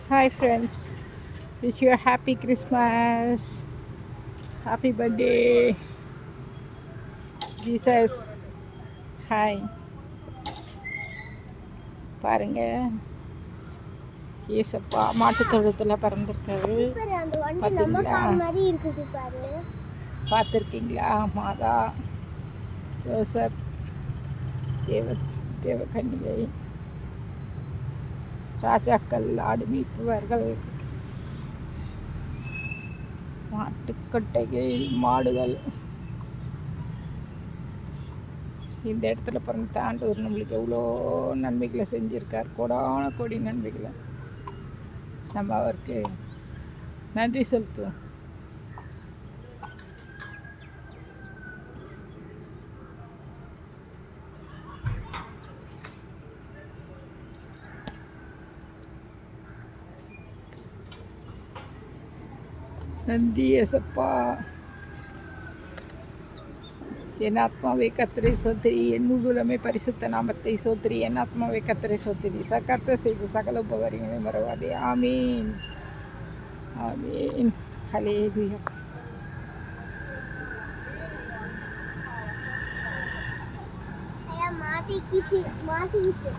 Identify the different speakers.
Speaker 1: Hi friends, wish you a happy Christmas, happy birthday, Jesus. Hi, பாருங்க ஏசப்பா மாட்டுத் தொழுத்தில் பிறந்திருக்காரு.
Speaker 2: பாரு, அந்த வண்டி நம்ம
Speaker 1: பார்த்தீங்களா?
Speaker 2: கார் மாதிரி இருக்குது பாரு.
Speaker 1: பார்த்துருக்கீங்களா? மாதா, ஜோசப், தேவ தேவகன்னிகை, ராஜாக்கள், ஆடு மீட்பவர்கள், மாட்டுக்கொட்டைகள், மாடுகள். இந்த இடத்துல பிறந்த ஆண்டவர் நம்மளுக்கு எவ்வளோ நன்மைகளை செஞ்சுருக்கார், கோடான கோடி நன்மைகளை. நம்ம அவருக்கு நன்றி செலுத்துவோம். நன்றி ஏசப்பா. என் ஆத்மாவை கத்தரை சோத்திரி, என் முழுமே பரிசுத்த நாமத்தை சோத்திரி. என் ஆத்மாவை கத்தரை சோத்திரி, சக்கத்தை செய்து சகல உபகாரியங்களையும் மறவாதே. ஆமீன், ஆமீன், ஹல்லேலூயா.
Speaker 2: மாட்டிக்கிச்சு.